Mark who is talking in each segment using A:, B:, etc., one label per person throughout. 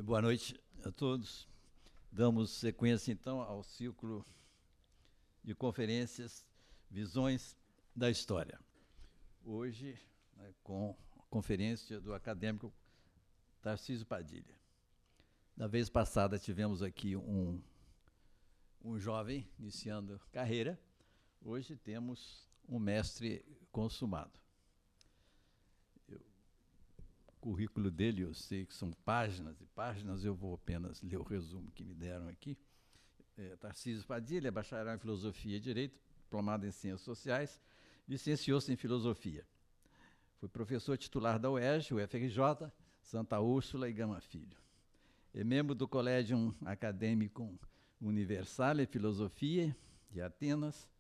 A: Boa noite a todos. Damos sequência, então, ao ciclo de conferências Visões da História. Hoje, com a conferência do acadêmico Tarcísio Padilha. Na vez passada, tivemos aqui um jovem iniciando carreira. Hoje temos um mestre consumado. O currículo dele, eu sei que são páginas e páginas, eu vou apenas ler o resumo que me deram aqui. Tarcísio Padilha é bacharel em Filosofia e Direito, diplomado em Ciências Sociais, licenciou-se em Filosofia. Foi professor titular da UERJ, UFRJ, Santa Úrsula e Gama Filho. É membro do Collegium Academicum Universale Filosofia de Atenas,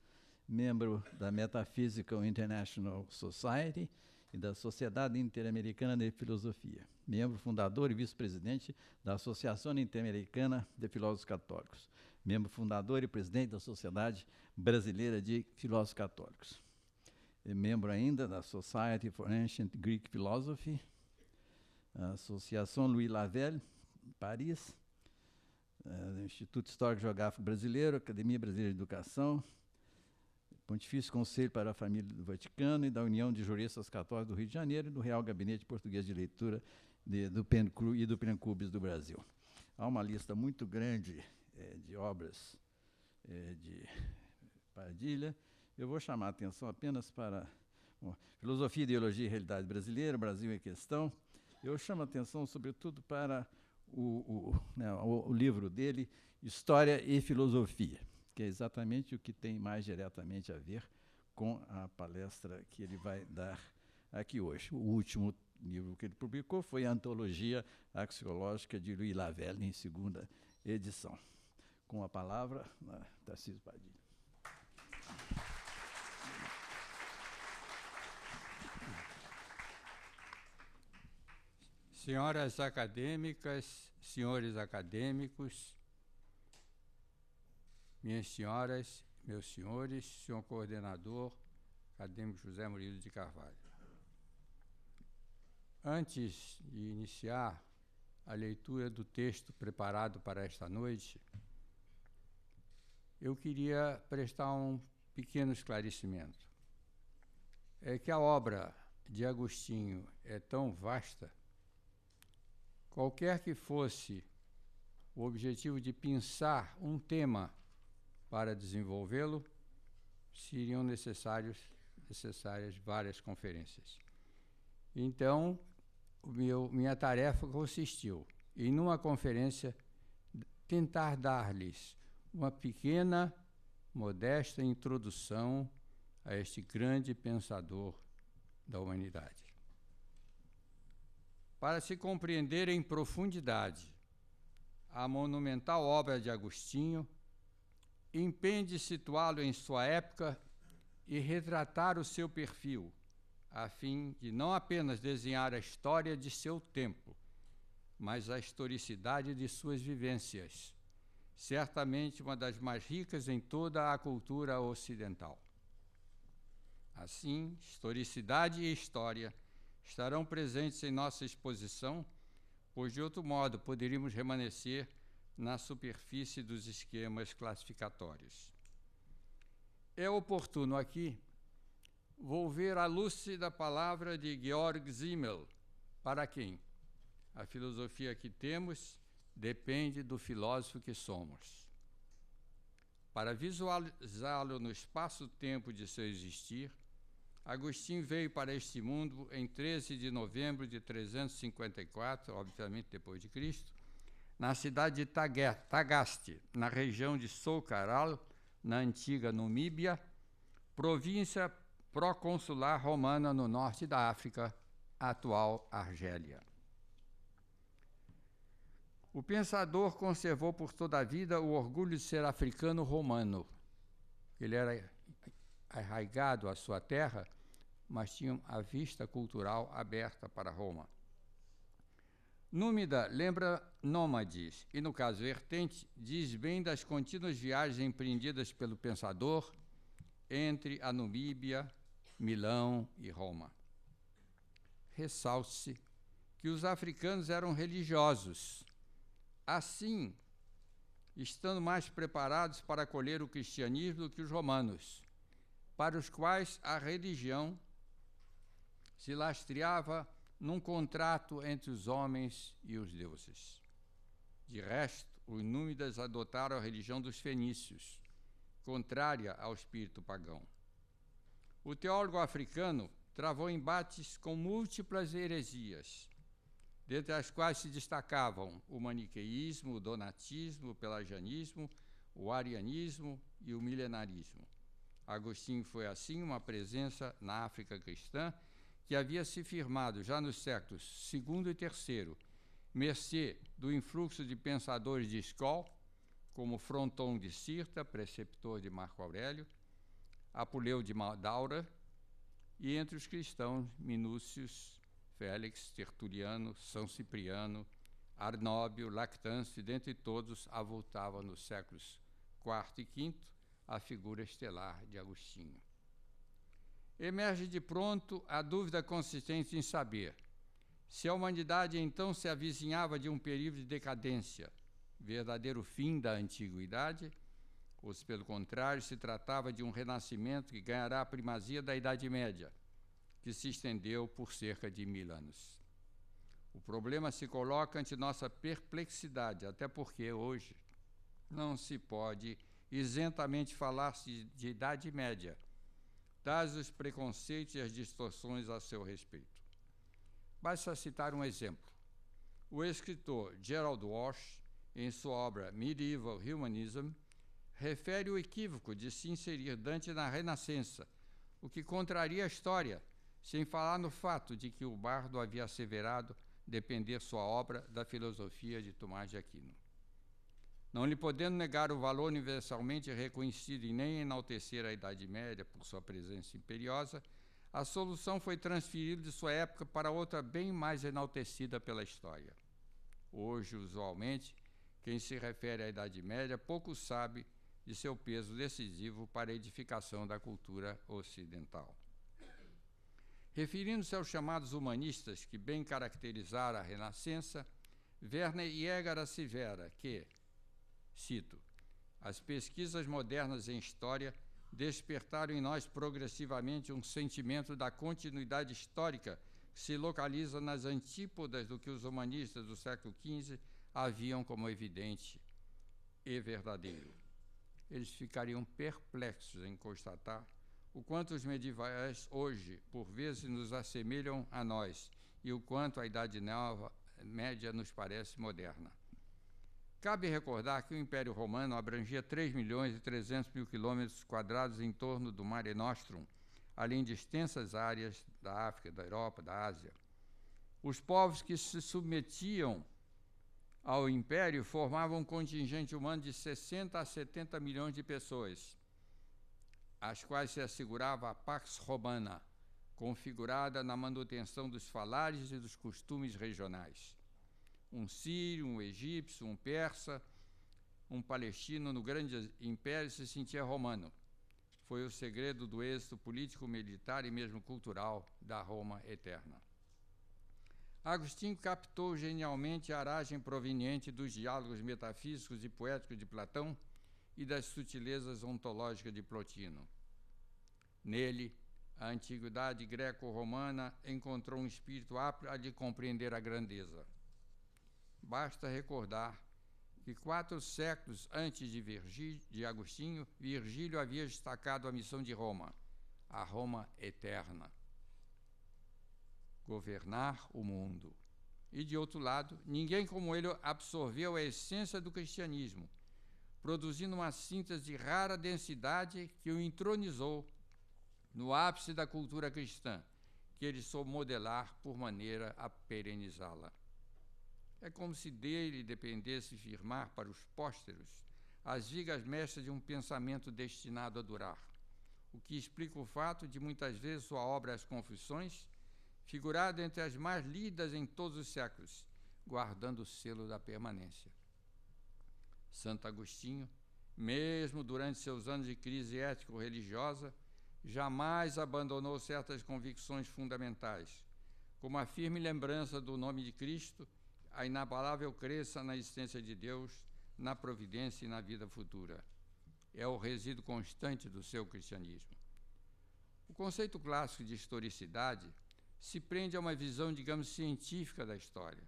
A: membro da Metaphysical International Society e da Sociedade Interamericana de Filosofia, membro fundador e vice-presidente da Associação Interamericana de Filósofos Católicos, membro fundador e presidente da Sociedade Brasileira de Filósofos Católicos. É membro ainda da Society for Ancient Greek Philosophy, a Associação Louis Lavelle, Paris, Instituto Histórico Geográfico Brasileiro, Academia Brasileira de Educação, Pontifício Conselho para a Família do Vaticano e da União de Juristas Católicos do Rio de Janeiro e do Real Gabinete Português de Leitura do PENCRU e do PENCUBES do Brasil. Há uma lista muito grande de obras de Padilha. Eu vou chamar a atenção apenas para Filosofia, Ideologia e Realidade Brasileira, Brasil em Questão. Eu chamo a atenção, sobretudo, para o livro dele, História e Filosofia, que é exatamente o que tem mais diretamente a ver com a palestra que ele vai dar aqui hoje. O último livro que ele publicou foi a Antologia Axiológica de Louis Lavelle, em segunda edição. Com a palavra, Tarcísio Padilha.
B: Senhoras acadêmicas, senhores acadêmicos, minhas senhoras, meus senhores, senhor coordenador, acadêmico José Murilo de Carvalho. Antes de iniciar a leitura do texto preparado para esta noite, eu queria prestar um pequeno esclarecimento. É que a obra de Agostinho é tão vasta, qualquer que fosse o objetivo de pensar um tema para desenvolvê-lo, seriam necessárias várias conferências. Então, minha tarefa consistiu em, numa conferência, tentar dar-lhes uma pequena, modesta introdução a este grande pensador da humanidade. Para se compreender em profundidade a monumental obra de Agostinho, impende situá-lo em sua época e retratar o seu perfil, a fim de não apenas desenhar a história de seu tempo, mas a historicidade de suas vivências, certamente uma das mais ricas em toda a cultura ocidental. Assim, historicidade e história estarão presentes em nossa exposição, pois de outro modo poderíamos remanescer na superfície dos esquemas classificatórios. É oportuno aqui volver à lúcida palavra de Georg Simmel, para quem a filosofia que temos depende do filósofo que somos. Para visualizá-lo no espaço-tempo de seu existir, Agostinho veio para este mundo em 13 de novembro de 354, obviamente depois de Cristo, na cidade de Tagaste, na região de Soucaral, na antiga Numíbia, província proconsular romana no norte da África, atual Argélia. O pensador conservou por toda a vida o orgulho de ser africano-romano. Ele era arraigado à sua terra, mas tinha a vista cultural aberta para Roma. Númida lembra nômades e, no caso vertente, diz bem das contínuas viagens empreendidas pelo pensador entre a Numíbia, Milão e Roma. Ressalte-se que os africanos eram religiosos, assim, estando mais preparados para acolher o cristianismo do que os romanos, para os quais a religião se lastreava num contrato entre os homens e os deuses. De resto, os númidas adotaram a religião dos fenícios, contrária ao espírito pagão. O teólogo africano travou embates com múltiplas heresias, dentre as quais se destacavam o maniqueísmo, o donatismo, o pelagianismo, o arianismo e o milenarismo. Agostinho foi, assim, uma presença na África cristã que havia se firmado já nos séculos II e III, mercê do influxo de pensadores de escola, como Fronton de Cirta, preceptor de Marco Aurélio, Apuleu de Daura, e entre os cristãos, Minúcius, Félix, Tertuliano, São Cipriano, Arnóbio, Lactâncio, e dentre todos avultava nos séculos IV e V a figura estelar de Agostinho. Emerge de pronto a dúvida consistente em saber se a humanidade então se avizinhava de um período de decadência, verdadeiro fim da antiguidade, ou se, pelo contrário, se tratava de um renascimento que ganhará a primazia da Idade Média, que se estendeu por cerca de 1000 anos. O problema se coloca ante nossa perplexidade, até porque hoje não se pode isentamente falar-se de Idade Média, dados os preconceitos e as distorções a seu respeito. Basta citar um exemplo. O escritor Gerald Walsh, em sua obra Medieval Humanism, refere o equívoco de se inserir Dante na Renascença, o que contraria a história, sem falar no fato de que o bardo havia asseverado depender sua obra da filosofia de Tomás de Aquino. Não lhe podendo negar o valor universalmente reconhecido e nem enaltecer a Idade Média por sua presença imperiosa, a solução foi transferida de sua época para outra bem mais enaltecida pela história. Hoje, usualmente, quem se refere à Idade Média pouco sabe de seu peso decisivo para a edificação da cultura ocidental. Referindo-se aos chamados humanistas que bem caracterizaram a Renascença, Werner Jäger assevera que, cito, as pesquisas modernas em história despertaram em nós progressivamente um sentimento da continuidade histórica que se localiza nas antípodas do que os humanistas do século XV haviam como evidente e verdadeiro. Eles ficariam perplexos em constatar o quanto os medievais hoje, por vezes, nos assemelham a nós e o quanto a Idade Média nos parece moderna. Cabe recordar que o Império Romano abrangia 3.300.000 quilômetros quadrados em torno do Mare Nostrum, além de extensas áreas da África, da Europa, da Ásia. Os povos que se submetiam ao Império formavam um contingente humano de 60 a 70 milhões de pessoas, às quais se assegurava a Pax Romana, configurada na manutenção dos falares e dos costumes regionais. Um sírio, um egípcio, um persa, um palestino no grande império se sentia romano. Foi o segredo do êxito político, militar e mesmo cultural da Roma eterna. Agostinho captou genialmente a aragem proveniente dos diálogos metafísicos e poéticos de Platão e das sutilezas ontológicas de Plotino. Nele, a antiguidade greco-romana encontrou um espírito apto a de compreender a grandeza. Basta recordar que 4 séculos antes de Agostinho, Virgílio havia destacado a missão de Roma, a Roma eterna, governar o mundo. E, de outro lado, ninguém como ele absorveu a essência do cristianismo, produzindo uma síntese de rara densidade que o entronizou no ápice da cultura cristã, que ele soube modelar por maneira a perenizá-la. É como se dele dependesse firmar para os pósteros as vigas mestras de um pensamento destinado a durar, o que explica o fato de muitas vezes sua obra As Confissões figurada entre as mais lidas em todos os séculos, guardando o selo da permanência. Santo Agostinho, mesmo durante seus anos de crise ético-religiosa, jamais abandonou certas convicções fundamentais, como a firme lembrança do nome de Cristo, a inabalável crença na existência de Deus, na providência e na vida futura. É o resíduo constante do seu cristianismo. O conceito clássico de historicidade se prende a uma visão, digamos, científica da história.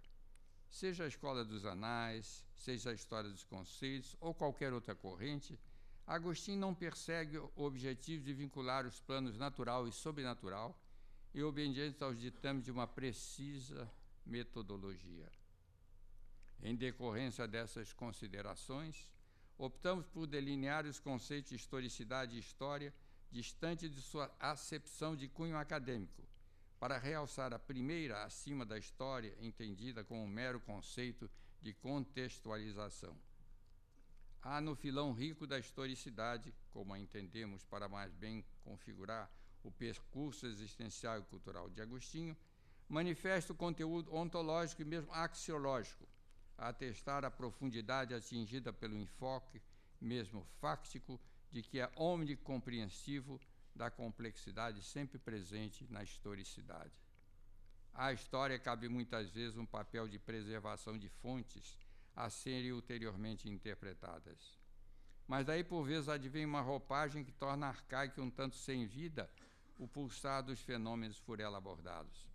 B: Seja a escola dos anais, seja a história dos conceitos ou qualquer outra corrente, Agostinho não persegue o objetivo de vincular os planos natural e sobrenatural e obedientes aos ditames de uma precisa metodologia. Em decorrência dessas considerações, optamos por delinear os conceitos de historicidade e história distante de sua acepção de cunho acadêmico, para realçar a primeira acima da história, entendida como um mero conceito de contextualização. Há no filão rico da historicidade, como a entendemos para mais bem configurar o percurso existencial e cultural de Agostinho, manifesta o conteúdo ontológico e mesmo axiológico, a atestar a profundidade atingida pelo enfoque, mesmo fáctico, de que é omnicompreensivo da complexidade sempre presente na historicidade. À história cabe muitas vezes um papel de preservação de fontes a serem ulteriormente interpretadas. Mas daí, por vezes, advém uma roupagem que torna arcaico e um tanto sem vida o pulsar dos fenômenos por ela abordados.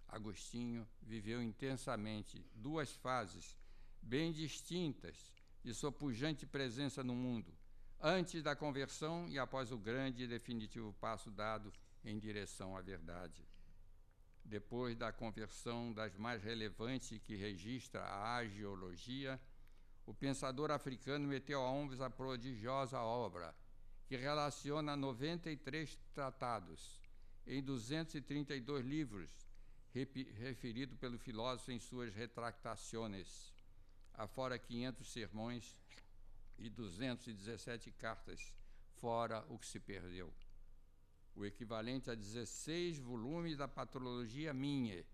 B: Agostinho viveu intensamente duas fases bem distintas de sua pujante presença no mundo, antes da conversão e após o grande e definitivo passo dado em direção à verdade. Depois da conversão das mais relevantes que registra a agiologia, o pensador africano meteu a ombros a prodigiosa obra, que relaciona 93 tratados em 232 livros, referido pelo filósofo em suas retractações, afora 500 sermões e 217 cartas, fora o que se perdeu. O equivalente a 16 volumes da Patrologia Minha,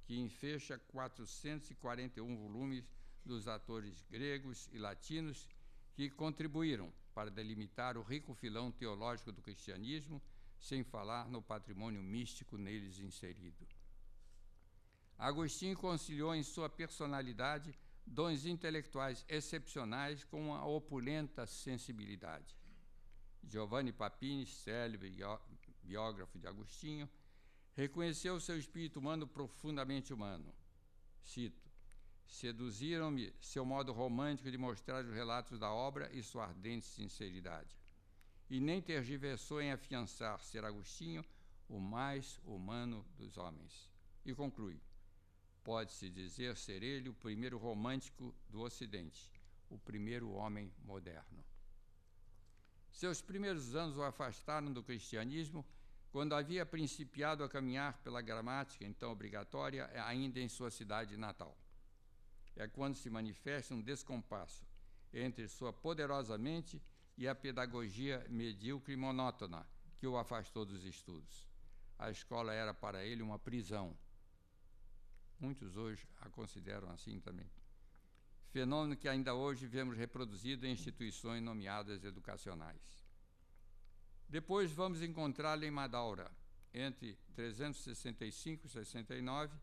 B: que enfecha 441 volumes dos autores gregos e latinos que contribuíram para delimitar o rico filão teológico do cristianismo, sem falar no patrimônio místico neles inserido. Agostinho conciliou em sua personalidade dons intelectuais excepcionais com uma opulenta sensibilidade. Giovanni Papini, célebre biógrafo de Agostinho, reconheceu seu espírito humano profundamente humano. Cito: seduziram-me seu modo romântico de mostrar os relatos da obra e sua ardente sinceridade. E nem tergiversou em afiançar ser Agostinho o mais humano dos homens. E conclui: pode-se dizer ser ele o primeiro romântico do Ocidente, o primeiro homem moderno. Seus primeiros anos o afastaram do cristianismo quando havia principiado a caminhar pela gramática, então obrigatória, ainda em sua cidade natal. É quando se manifesta um descompasso entre sua poderosa mente e a pedagogia medíocre e monótona que o afastou dos estudos. A escola era para ele uma prisão. Muitos hoje a consideram assim também. Fenômeno que ainda hoje vemos reproduzido em instituições nomeadas educacionais. Depois vamos encontrá-lo em Madaura, entre 365 e 69,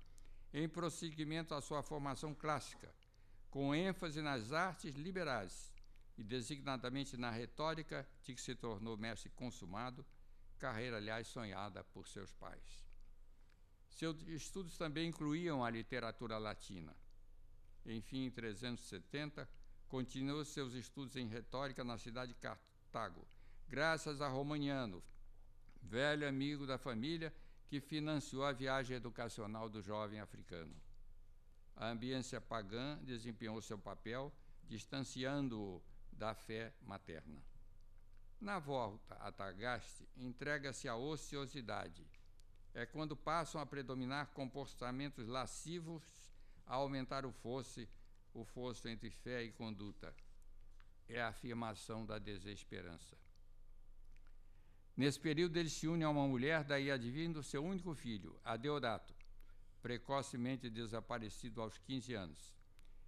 B: em prosseguimento à sua formação clássica, com ênfase nas artes liberais e designadamente na retórica, de que se tornou mestre consumado, carreira, aliás, sonhada por seus pais. Seus estudos também incluíam a literatura latina. Enfim, em 370, continuou seus estudos em retórica na cidade de Cartago, graças a Romaniano, velho amigo da família que financiou a viagem educacional do jovem africano. A ambiência pagã desempenhou seu papel, distanciando-o da fé materna. Na volta a Tagaste, entrega-se à ociosidade. É quando passam a predominar comportamentos lascivos a aumentar o fosso entre fé e conduta. É a afirmação da desesperança. Nesse período, ele se une a uma mulher, daí advindo seu único filho, Adeodato, precocemente desaparecido aos 15 anos,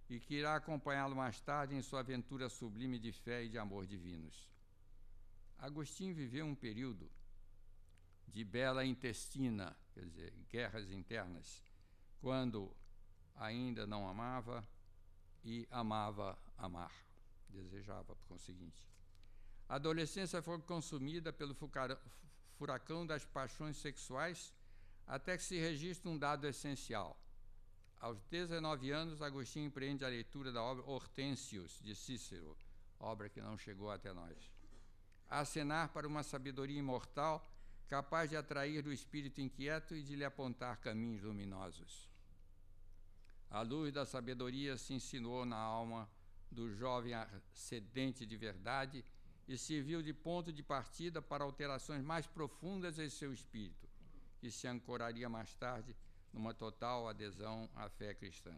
B: e que irá acompanhá-lo mais tarde em sua aventura sublime de fé e de amor divinos. Agostinho viveu um período de bela intestina, quer dizer, guerras internas, quando ainda não amava e amava amar. Desejava, por conseguinte. A adolescência foi consumida pelo furacão das paixões sexuais até que se registra um dado essencial. Aos 19 anos, Agostinho empreende a leitura da obra Hortensius, de Cícero, obra que não chegou até nós. A acenar para uma sabedoria imortal capaz de atrair o espírito inquieto e de lhe apontar caminhos luminosos. A luz da sabedoria se insinuou na alma do jovem sedente de verdade e serviu de ponto de partida para alterações mais profundas em seu espírito, que se ancoraria mais tarde numa total adesão à fé cristã.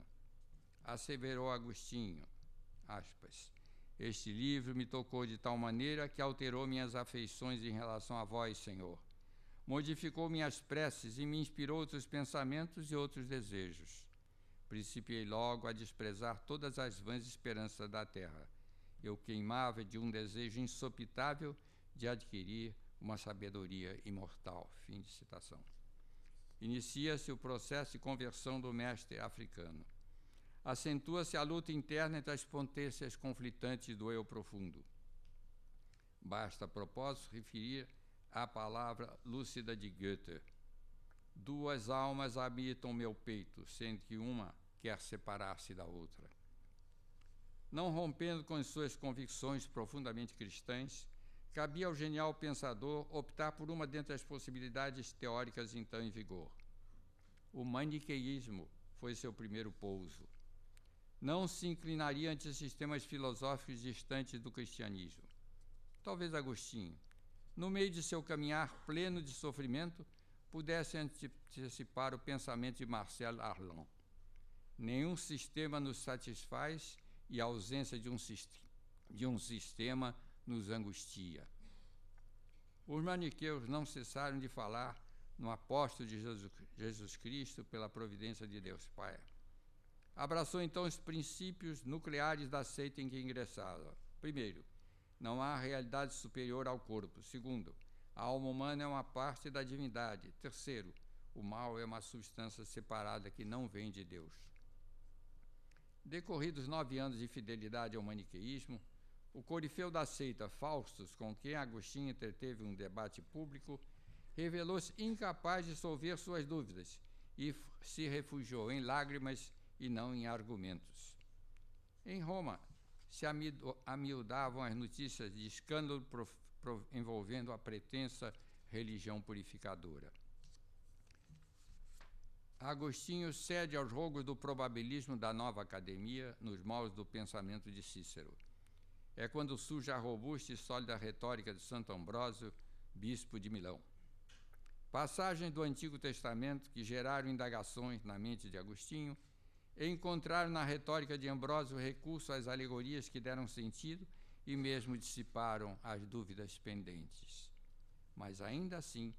B: Asseverou Agostinho, aspas, este livro me tocou de tal maneira que alterou minhas afeições em relação a vós, Senhor. Modificou minhas preces e me inspirou outros pensamentos e outros desejos. Principiei logo a desprezar todas as vãs esperanças da terra. Eu queimava de um desejo insopitável de adquirir uma sabedoria imortal. Fim de citação. Inicia-se o processo de conversão do mestre africano. Acentua-se a luta interna entre as potências conflitantes do eu profundo. Basta, a propósito, referir a palavra lúcida de Goethe. Duas almas habitam meu peito, sendo que uma quer separar-se da outra. Não rompendo com as suas convicções profundamente cristãs, cabia ao genial pensador optar por uma dentre as possibilidades teóricas então em vigor. O maniqueísmo foi seu primeiro pouso. Não se inclinaria ante sistemas filosóficos distantes do cristianismo. Talvez Agostinho, no meio de seu caminhar pleno de sofrimento, pudesse antecipar o pensamento de Marcel Arlan. Nenhum sistema nos satisfaz e a ausência de um sistema nos angustia. Os maniqueus não cessaram de falar no apóstolo de Jesus Cristo pela providência de Deus Pai. Abraçou então os princípios nucleares da seita em que ingressava. Primeiro, não há realidade superior ao corpo. Segundo, a alma humana é uma parte da divindade. Terceiro, o mal é uma substância separada que não vem de Deus. Decorridos 9 anos de fidelidade ao maniqueísmo, o corifeu da seita, Faustus, com quem Agostinho entreteve um debate público, revelou-se incapaz de solver suas dúvidas e se refugiou em lágrimas e não em argumentos. Em Roma, se amiudavam as notícias de escândalo envolvendo a pretensa religião purificadora. Agostinho cede aos rogos do probabilismo da nova academia nos moldes do pensamento de Cícero. É quando surge a robusta e sólida retórica de Santo Ambrósio, bispo de Milão. Passagens do Antigo Testamento que geraram indagações na mente de Agostinho encontraram na retórica de Ambrósio recurso às alegorias que deram sentido e mesmo dissiparam as dúvidas pendentes. Mas ainda assim,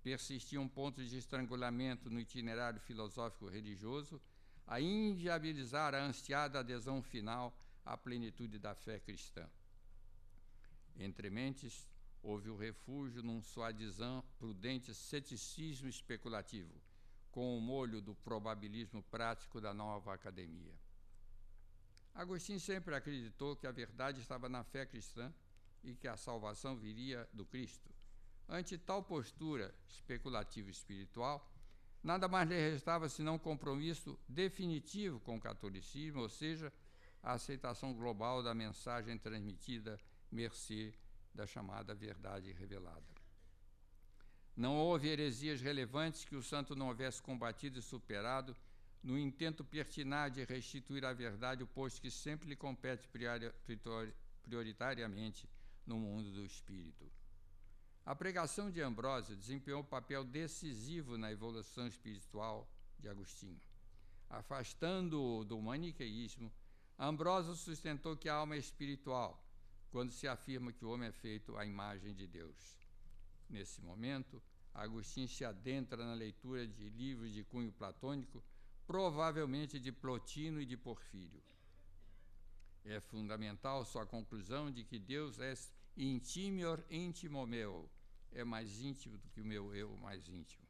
B: persistiam pontos de estrangulamento no itinerário filosófico religioso a inviabilizar a ansiada adesão final à plenitude da fé cristã. Entre mentes, houve o refúgio num suadizant prudente ceticismo especulativo, com o molho do probabilismo prático da nova academia. Agostinho sempre acreditou que a verdade estava na fé cristã e que a salvação viria do Cristo. Ante tal postura especulativa espiritual, nada mais lhe restava senão um compromisso definitivo com o catolicismo, ou seja, a aceitação global da mensagem transmitida mercê da chamada verdade revelada. Não houve heresias relevantes que o santo não houvesse combatido e superado no intento pertinaz de restituir à verdade o posto que sempre lhe compete prioritariamente no mundo do espírito. A pregação de Ambrósio desempenhou um papel decisivo na evolução espiritual de Agostinho. Afastando-o do maniqueísmo, Ambrósio sustentou que a alma é espiritual, quando se afirma que o homem é feito à imagem de Deus. Nesse momento, Agostinho se adentra na leitura de livros de cunho platônico, provavelmente de Plotino e de Porfírio. É fundamental sua conclusão de que Deus é intimior intimo meu, é mais íntimo do que o meu eu mais íntimo.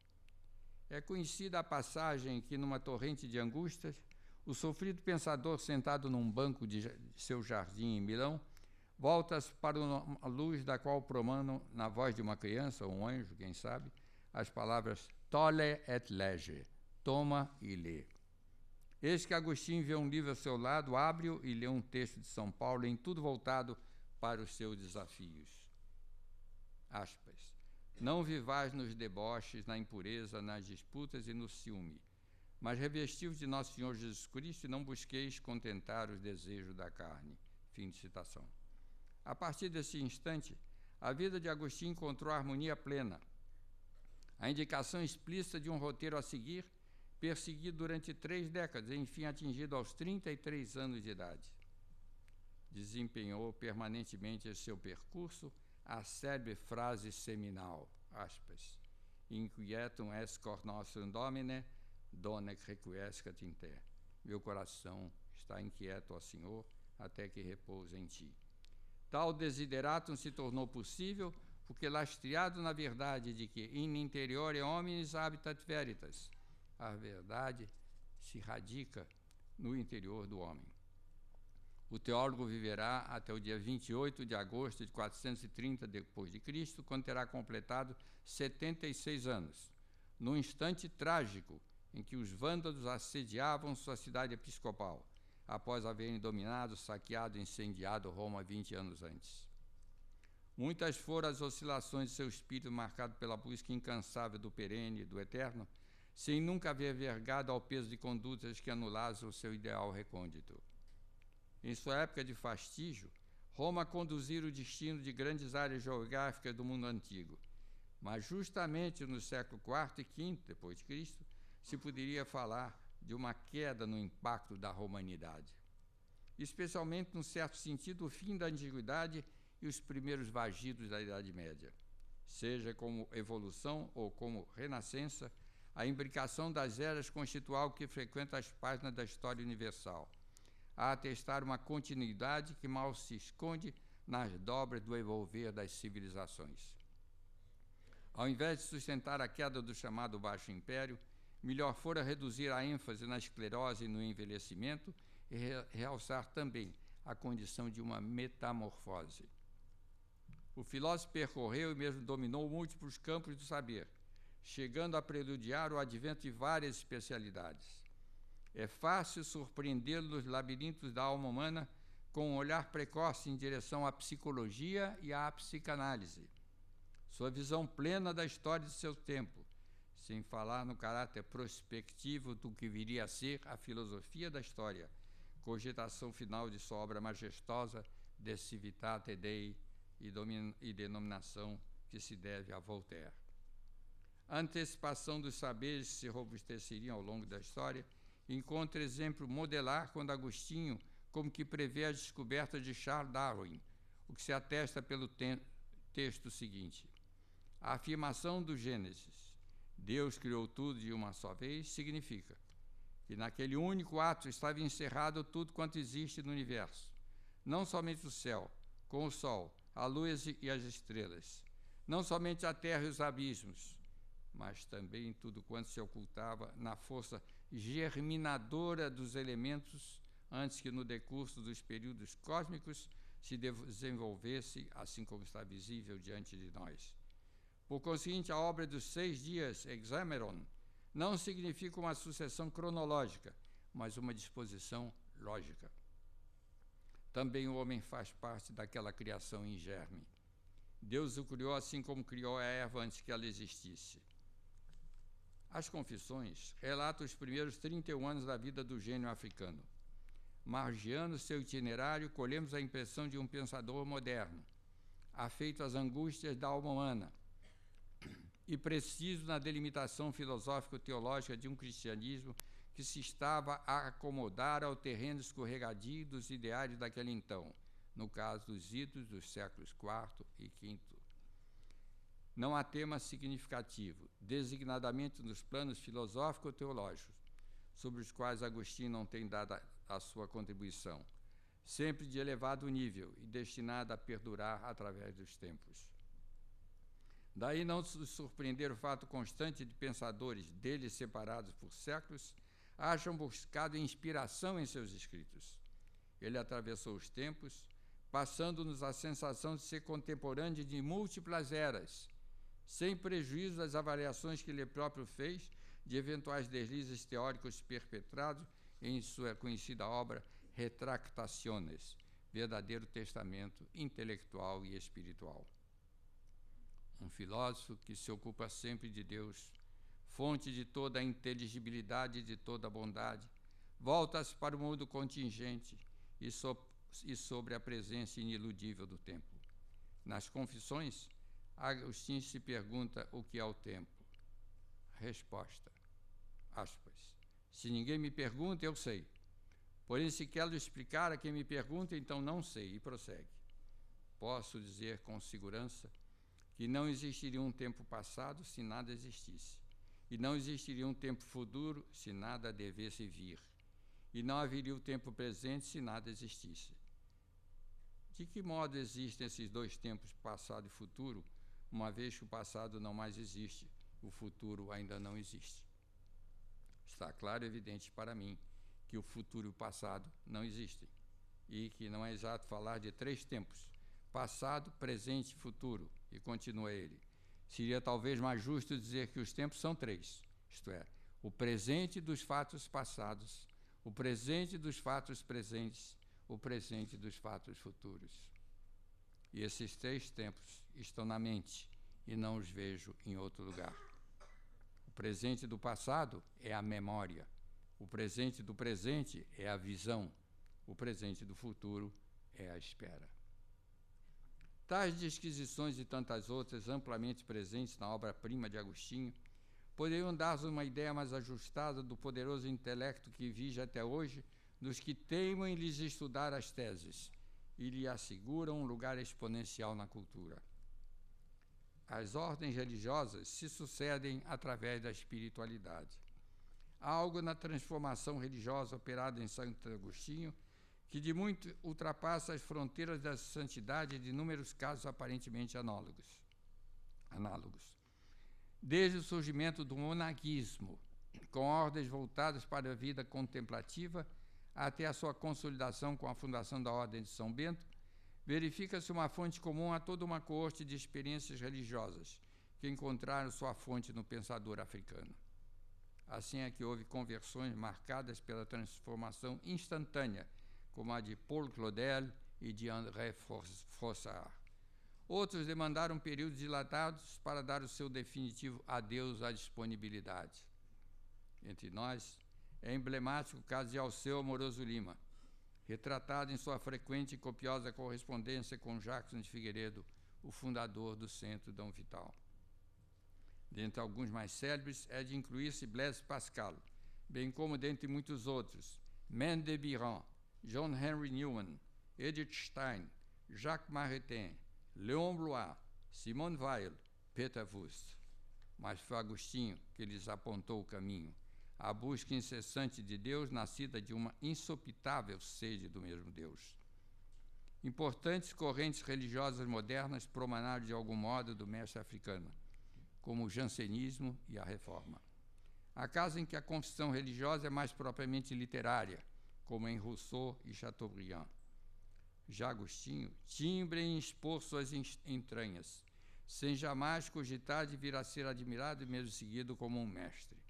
B: É conhecida a passagem em que, numa torrente de angústias, O sofrido pensador, sentado num banco de seu jardim em Milão, volta-se para a luz da qual promanam, na voz de uma criança, ou um anjo, quem sabe, as palavras tolle et lege, toma e lê. Eis que Agostinho vê um livro ao seu lado, abre-o e lê um texto de São Paulo, em tudo voltado para os seus desafios. Aspas. Não vivais nos deboches, na impureza, nas disputas e no ciúme, mas revestivos de nosso Senhor Jesus Cristo e não busqueis contentar os desejos da carne. Fim de citação. A partir desse instante, a vida de Agostinho encontrou harmonia plena. A indicação explícita de um roteiro a seguir, perseguido durante 3 décadas, enfim atingido aos 33 anos de idade. Desempenhou permanentemente em seu percurso a célebre frase seminal, aspas, inquietum est cor nostrum Domine, donec requiescat in te. Meu coração está inquieto, ó Senhor, até que repouse em ti. Tal desideratum se tornou possível porque, lastreado na verdade de que in interiore hominis habitat veritas, a verdade se radica no interior do homem. O teólogo viverá até o dia 28 de agosto de 430 d.C., quando terá completado 76 anos, num instante trágico em que os vândalos assediavam sua cidade episcopal, após haverem dominado, saqueado e incendiado Roma 20 anos antes. Muitas foram as oscilações de seu espírito, marcado pela busca incansável do perene e do eterno, sem nunca haver vergado ao peso de condutas que anulassem o seu ideal recôndito. Em sua época de fastígio, Roma conduzira o destino de grandes áreas geográficas do mundo antigo, mas justamente no século IV e V d.C. se poderia falar de uma queda no impacto da romanidade, especialmente, num certo sentido, o fim da antiguidade e os primeiros vagidos da Idade Média. Seja como evolução ou como renascença, a imbricação das eras constitui algo que frequenta as páginas da história universal, a atestar uma continuidade que mal se esconde nas dobras do evolver das civilizações. Ao invés de sustentar a queda do chamado Baixo Império, melhor fora reduzir a ênfase na esclerose e no envelhecimento e realçar também a condição de uma metamorfose. O filósofo percorreu e mesmo dominou múltiplos campos do saber, chegando a preludiar o advento de várias especialidades. É fácil surpreendê-lo nos labirintos da alma humana com um olhar precoce em direção à psicologia e à psicanálise. Sua visão plena da história de seu tempo, sem falar no caráter prospectivo do que viria a ser a filosofia da história, cogitação final de sua obra majestosa De Civitate Dei e denominação que se deve a Voltaire. A antecipação dos saberes que se robusteceriam ao longo da história encontra exemplo modelar quando Agostinho como que prevê a descoberta de Charles Darwin, o que se atesta pelo texto seguinte. A afirmação do Gênesis, Deus criou tudo de uma só vez, significa que naquele único ato estava encerrado tudo quanto existe no universo, não somente o céu, com o sol, a luz e as estrelas, não somente a terra e os abismos, mas também tudo quanto se ocultava na força germinadora dos elementos antes que no decurso dos períodos cósmicos se desenvolvesse, assim como está visível diante de nós. Por conseguinte, a obra dos 6 dias, Hexameron, não significa uma sucessão cronológica, mas uma disposição lógica. Também o homem faz parte daquela criação em germe. Deus o criou assim como criou a erva antes que ela existisse. As Confissões relatam os primeiros 31 anos da vida do gênio africano. Margeando seu itinerário, colhemos a impressão de um pensador moderno, afeito às angústias da alma humana e preciso na delimitação filosófico-teológica de um cristianismo que se estava a acomodar ao terreno escorregadio dos ideários daquele então, no caso dos idos dos séculos IV e V. Não há tema significativo, designadamente nos planos filosófico-teológicos, sobre os quais Agostinho não tem dado a sua contribuição, sempre de elevado nível e destinada a perdurar através dos tempos. Daí não se surpreender o fato constante de pensadores dele separados por séculos hajam buscado inspiração em seus escritos. Ele atravessou os tempos, passando-nos a sensação de ser contemporâneo de múltiplas eras, sem prejuízo das avaliações que ele próprio fez de eventuais deslizes teóricos perpetrados em sua conhecida obra Retractaciones, verdadeiro testamento intelectual e espiritual. Um filósofo que se ocupa sempre de Deus, fonte de toda a inteligibilidade e de toda a bondade, volta-se para o mundo contingente e sobre a presença iniludível do tempo. Nas Confissões, Agostinho se pergunta o que é o tempo. Resposta, aspas, se ninguém me pergunta, eu sei. Porém, se quero explicar a quem me pergunta, então não sei, e prossegue. Posso dizer com segurança que não existiria um tempo passado se nada existisse, e não existiria um tempo futuro se nada devesse vir, e não haveria o tempo presente se nada existisse. De que modo existem esses dois tempos, passado e futuro, uma vez que o passado não mais existe, o futuro ainda não existe? Está claro e evidente para mim que o futuro e o passado não existem, e que não é exato falar de três tempos, passado, presente e futuro, e continua ele. Seria talvez mais justo dizer que os tempos são três, isto é, o presente dos fatos passados, o presente dos fatos presentes, o presente dos fatos futuros. E esses três tempos estão na mente e não os vejo em outro lugar. O presente do passado é a memória, o presente do presente é a visão, o presente do futuro é a espera. Tais disquisições e tantas outras, amplamente presentes na obra-prima de Agostinho, poderiam dar-nos uma ideia mais ajustada do poderoso intelecto que vige até hoje dos que teimam em lhes estudar as teses e lhe asseguram um lugar exponencial na cultura. As ordens religiosas se sucedem através da espiritualidade. Há algo na transformação religiosa operada em Santo Agostinho que de muito ultrapassa as fronteiras da santidade de inúmeros casos aparentemente análogos. Desde o surgimento do monaquismo, com ordens voltadas para a vida contemplativa, até a sua consolidação com a fundação da Ordem de São Bento, verifica-se uma fonte comum a toda uma coorte de experiências religiosas que encontraram sua fonte no pensador africano. Assim é que houve conversões marcadas pela transformação instantânea, como a de Paul Claudel e de André Froissart. Outros demandaram períodos dilatados para dar o seu definitivo adeus à disponibilidade. Entre nós, é emblemático o caso de Alceu Amoroso Lima, retratado em sua frequente e copiosa correspondência com Jackson de Figueiredo, o fundador do Centro Dom Vital. Dentre alguns mais célebres, é de incluir-se Blaise Pascal, bem como dentre muitos outros, Mendes de Biran, John Henry Newman, Edith Stein, Jacques Maritain, Léon Blois, Simone Weil, Peter Wust. Mas foi Agostinho que lhes apontou o caminho, a busca incessante de Deus, nascida de uma insopitável sede do mesmo Deus. Importantes correntes religiosas modernas promanaram de algum modo do mestre africano, como o jansenismo e a reforma. Há casos em que a confissão religiosa é mais propriamente literária, como em Rousseau e Chateaubriand. Já Agostinho timbra em expor suas entranhas, sem jamais cogitar de vir a ser admirado e mesmo seguido como um mestre.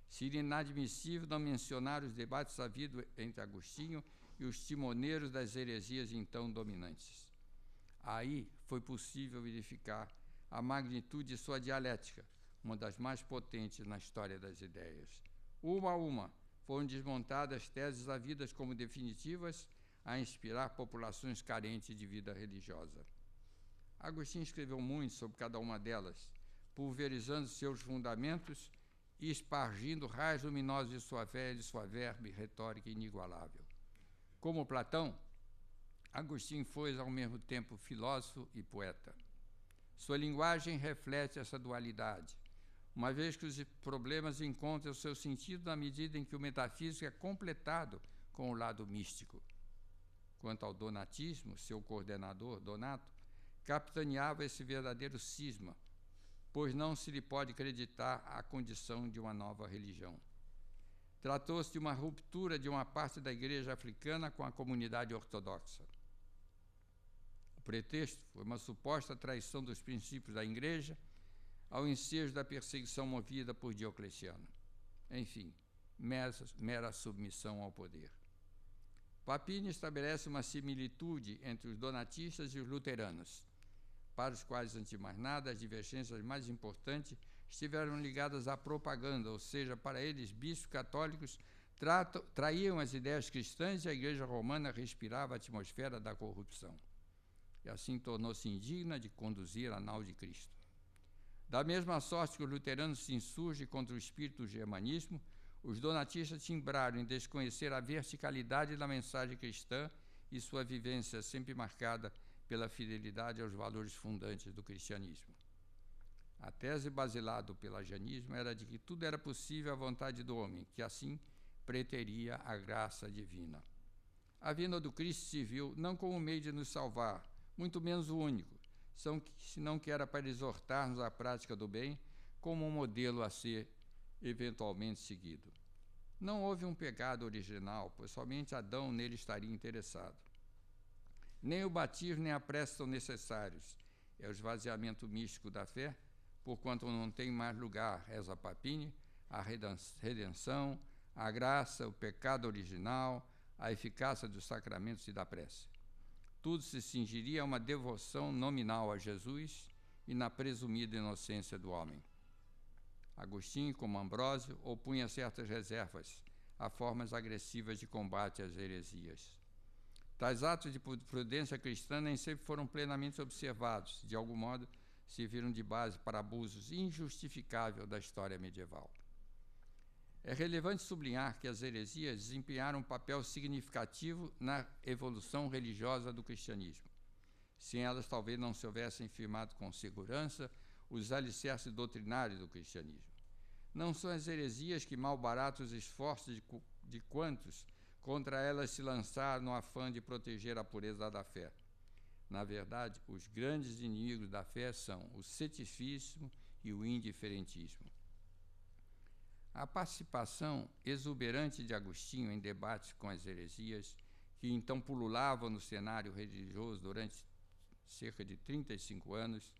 B: Seria inadmissível não mencionar os debates havidos entre Agostinho e os timoneiros das heresias então dominantes. Aí foi possível verificar a magnitude de sua dialética, uma das mais potentes na história das ideias. Uma a uma, foram desmontadas teses havidas como definitivas a inspirar populações carentes de vida religiosa. Agostinho escreveu muito sobre cada uma delas, pulverizando seus fundamentos e espargindo raios luminosos de sua fé e de sua verve retórica inigualável. Como Platão, Agostinho foi ao mesmo tempo filósofo e poeta. Sua linguagem reflete essa dualidade, uma vez que os problemas encontram o seu sentido na medida em que o metafísico é completado com o lado místico. Quanto ao donatismo, seu coordenador, Donato, capitaneava esse verdadeiro cisma, pois não se lhe pode acreditar a condição de uma nova religião. Tratou-se de uma ruptura de uma parte da igreja africana com a comunidade ortodoxa. O pretexto foi uma suposta traição dos princípios da igreja ao ensejo da perseguição movida por Diocleciano. Enfim, mera submissão ao poder. Papini estabelece uma similitude entre os donatistas e os luteranos, para os quais, antes de mais nada, as divergências mais importantes estiveram ligadas à propaganda, ou seja, para eles, bispos católicos traíam as ideias cristãs e a Igreja Romana respirava a atmosfera da corrupção. E assim tornou-se indigna de conduzir a nau de Cristo. Da mesma sorte que os luteranos se insurgem contra o espírito do germanismo, os donatistas timbraram em desconhecer a verticalidade da mensagem cristã e sua vivência sempre marcada pela fidelidade aos valores fundantes do cristianismo. A tese basilar do pelagianismo era de que tudo era possível à vontade do homem, que assim preteria a graça divina. A vinda do Cristo se viu não como meio de nos salvar, muito menos o único, senão que era para exortar-nos à prática do bem como um modelo a ser eventualmente seguido. Não houve um pecado original, pois somente Adão nele estaria interessado. Nem o batismo nem a prece são necessários. É o esvaziamento místico da fé, porquanto não tem mais lugar, reza Papini, a redenção, a graça, o pecado original, a eficácia dos sacramentos e da prece. Tudo se cingiria a uma devoção nominal a Jesus e na presumida inocência do homem. Agostinho, como Ambrósio, opunha certas reservas a formas agressivas de combate às heresias. Tais atos de prudência cristã nem sempre foram plenamente observados, de algum modo serviram de base para abusos injustificáveis da história medieval. É relevante sublinhar que as heresias desempenharam um papel significativo na evolução religiosa do cristianismo. Sem elas, talvez não se houvessem firmado com segurança os alicerces doutrinários do cristianismo. Não são as heresias que malbaratam os esforços de quantos contra elas se lançaram no afã de proteger a pureza da fé. Na verdade, os grandes inimigos da fé são o ceticismo e o indiferentismo. A participação exuberante de Agostinho em debates com as heresias, que então pululavam no cenário religioso durante cerca de 35 anos,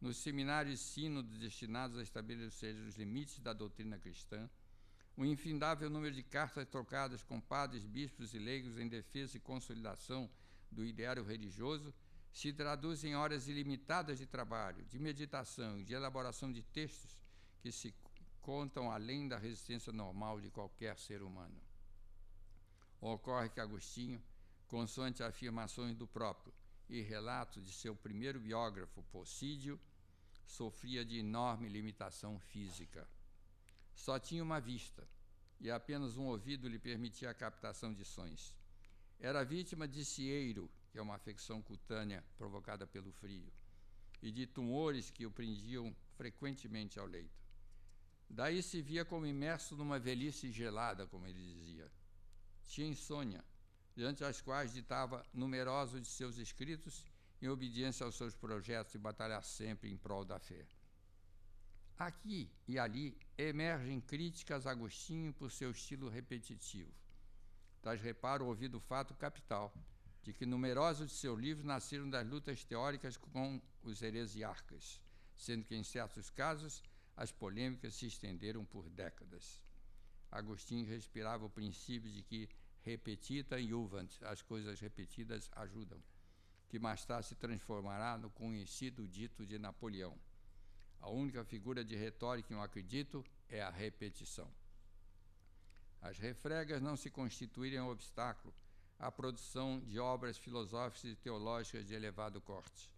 B: nos seminários e sínodos destinados a estabelecer os limites da doutrina cristã, o infindável número de cartas trocadas com padres, bispos e leigos em defesa e consolidação do ideário religioso se traduz em horas ilimitadas de trabalho, de meditação e de elaboração de textos que se contam além da resistência normal de qualquer ser humano. Ocorre que Agostinho, consoante afirmações do próprio e relato de seu primeiro biógrafo, Possídio, sofria de enorme limitação física. Só tinha uma vista, e apenas um ouvido lhe permitia a captação de sons. Era vítima de cieiro, que é uma afecção cutânea provocada pelo frio, e de tumores que o prendiam frequentemente ao leito. Daí se via como imerso numa velhice gelada, como ele dizia. Tinha insônia, diante das quais ditava numerosos de seus escritos em obediência aos seus projetos de batalhar sempre em prol da fé. Aqui e ali emergem críticas a Agostinho por seu estilo repetitivo. Tais reparo ouvido o fato capital de que numerosos de seus livros nasceram das lutas teóricas com os heresiarcas, sendo que, em certos casos, as polêmicas se estenderam por décadas. Agostinho respirava o princípio de que repetita iuvant, as coisas repetidas ajudam, que mais tarde se transformará no conhecido dito de Napoleão. A única figura de retórica em que eu acredito é a repetição. As refregas não se constituíram um obstáculo à produção de obras filosóficas e teológicas de elevado corte.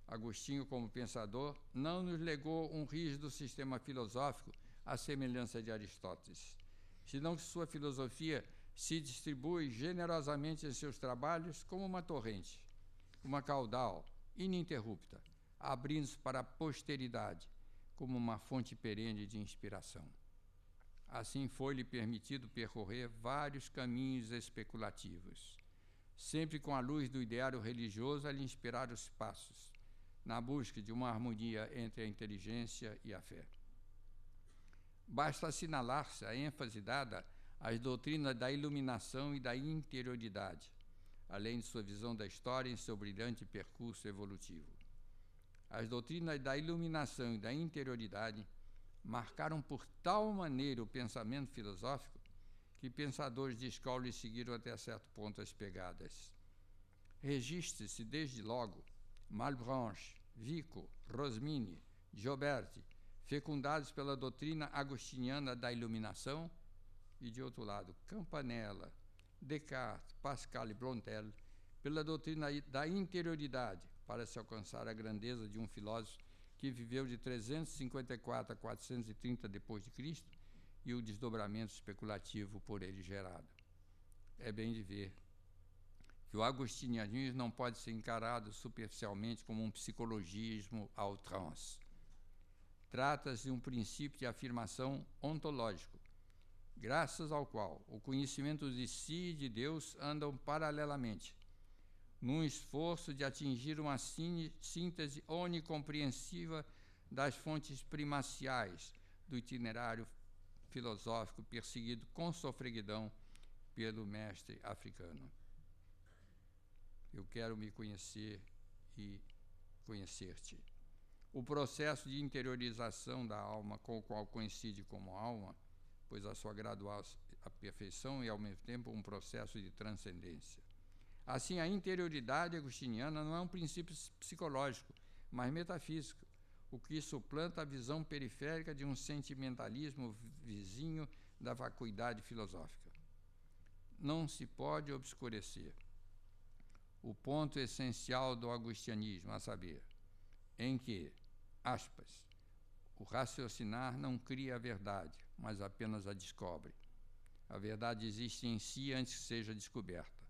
B: Agostinho, como pensador, não nos legou um rígido sistema filosófico à semelhança de Aristóteles, senão que sua filosofia se distribui generosamente em seus trabalhos como uma torrente, uma caudal ininterrupta, abrindo-se para a posteridade como uma fonte perene de inspiração. Assim foi-lhe permitido percorrer vários caminhos especulativos, sempre com a luz do ideário religioso a lhe inspirar os passos, na busca de uma harmonia entre a inteligência e a fé. Basta assinalar-se a ênfase dada às doutrinas da iluminação e da interioridade, além de sua visão da história em seu brilhante percurso evolutivo. As doutrinas da iluminação e da interioridade marcaram por tal maneira o pensamento filosófico que pensadores de escola lhe seguiram até certo ponto as pegadas. Registre-se, desde logo, Malebranche, Vico, Rosmini, Gioberti, fecundados pela doutrina agostiniana da iluminação, e, de outro lado, Campanella, Descartes, Pascal e Blondel, pela doutrina da interioridade, para se alcançar a grandeza de um filósofo que viveu de 354 a 430 d.C. e o desdobramento especulativo por ele gerado. É bem de ver que o agostinianismo não pode ser encarado superficialmente como um psicologismo à outrance. Trata-se de um princípio de afirmação ontológico, graças ao qual o conhecimento de si e de Deus andam paralelamente, num esforço de atingir uma síntese onicompreensiva das fontes primaciais do itinerário filosófico perseguido com sofreguidão pelo mestre africano. Eu quero me conhecer e conhecer-te. O processo de interiorização da alma, com o qual coincide como alma, pois a sua gradual perfeição e, ao mesmo tempo, um processo de transcendência. Assim, a interioridade agostiniana não é um princípio psicológico, mas metafísico, o que suplanta a visão periférica de um sentimentalismo vizinho da vacuidade filosófica. Não se pode obscurecer o ponto essencial do agostianismo, a saber, em que, aspas, o raciocinar não cria a verdade, mas apenas a descobre. A verdade existe em si antes que seja descoberta.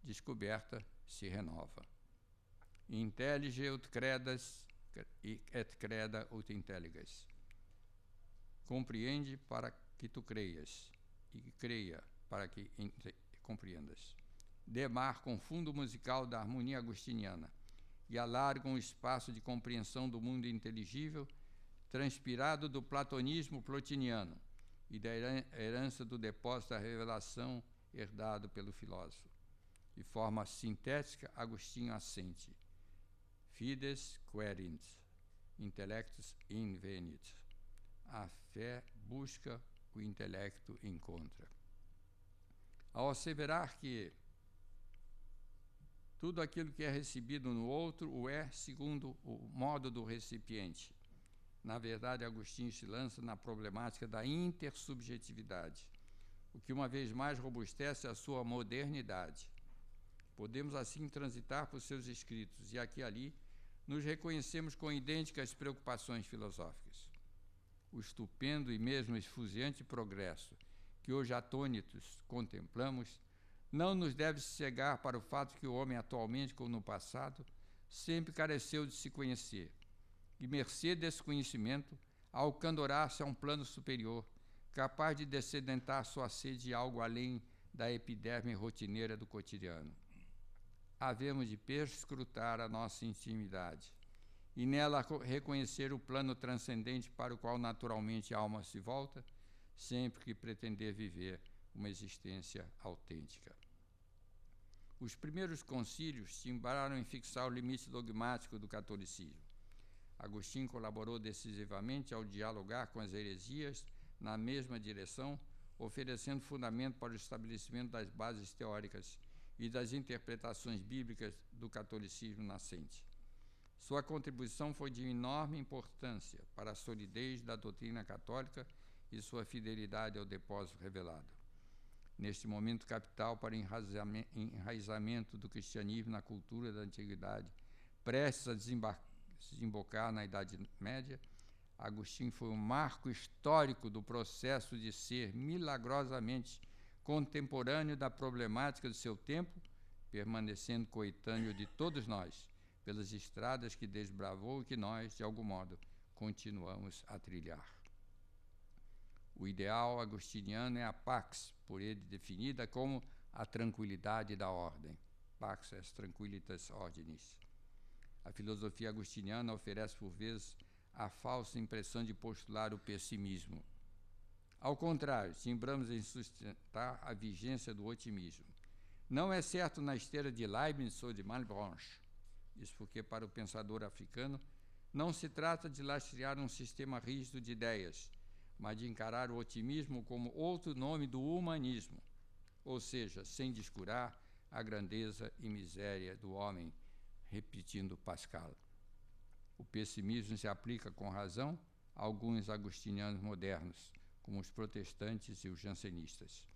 B: Descoberta se renova. Intellige ut credas et creda ut intelligas. Compreende para que tu creias, e creia para que compreendas. Demarca um fundo musical da harmonia agostiniana e alarga um espaço de compreensão do mundo inteligível, transpirado do platonismo plotiniano e da herança do depósito da revelação herdado pelo filósofo. De forma sintética, Agostinho assente: Fides querint, intellectus invenit. A fé busca, o intelecto encontra. Ao asseverar que tudo aquilo que é recebido no outro o é segundo o modo do recipiente, na verdade, Agostinho se lança na problemática da intersubjetividade, o que uma vez mais robustece a sua modernidade. Podemos assim transitar por seus escritos e aqui e ali nos reconhecemos com idênticas preocupações filosóficas. O estupendo e mesmo esfuziante progresso que hoje atônitos contemplamos não nos deve cegar para o fato que o homem atualmente, como no passado, sempre careceu de se conhecer e, mercê desse conhecimento, alcandorar-se a um plano superior, capaz de descedentar sua sede de algo além da epiderme rotineira do cotidiano. Havemos de perscrutar a nossa intimidade e nela reconhecer o plano transcendente para o qual naturalmente a alma se volta, sempre que pretender viver uma existência autêntica. Os primeiros concílios se embararam em fixar o limite dogmático do catolicismo. Agostinho colaborou decisivamente ao dialogar com as heresias na mesma direção, oferecendo fundamento para o estabelecimento das bases teóricas e das interpretações bíblicas do catolicismo nascente. Sua contribuição foi de enorme importância para a solidez da doutrina católica e sua fidelidade ao depósito revelado. Neste momento capital para enraizamento do cristianismo na cultura da antiguidade, prestes a desembocar na Idade Média, Agostinho foi um marco histórico do processo de ser milagrosamente contemporâneo da problemática do seu tempo, permanecendo coetâneo de todos nós, pelas estradas que desbravou e que nós, de algum modo, continuamos a trilhar. O ideal agostiniano é a pax, por ele definida como a tranquilidade da ordem. Pax est tranquilitas ordinis. A filosofia agostiniana oferece, por vezes, a falsa impressão de postular o pessimismo. Ao contrário, timbramos em sustentar a vigência do otimismo. Não é certo na esteira de Leibniz ou de Malebranche. Isso porque, para o pensador africano, não se trata de lastrear um sistema rígido de ideias, mas de encarar o otimismo como outro nome do humanismo, ou seja, sem descurar a grandeza e miséria do homem, repetindo Pascal. O pessimismo se aplica com razão a alguns agostinianos modernos, como os protestantes e os jansenistas.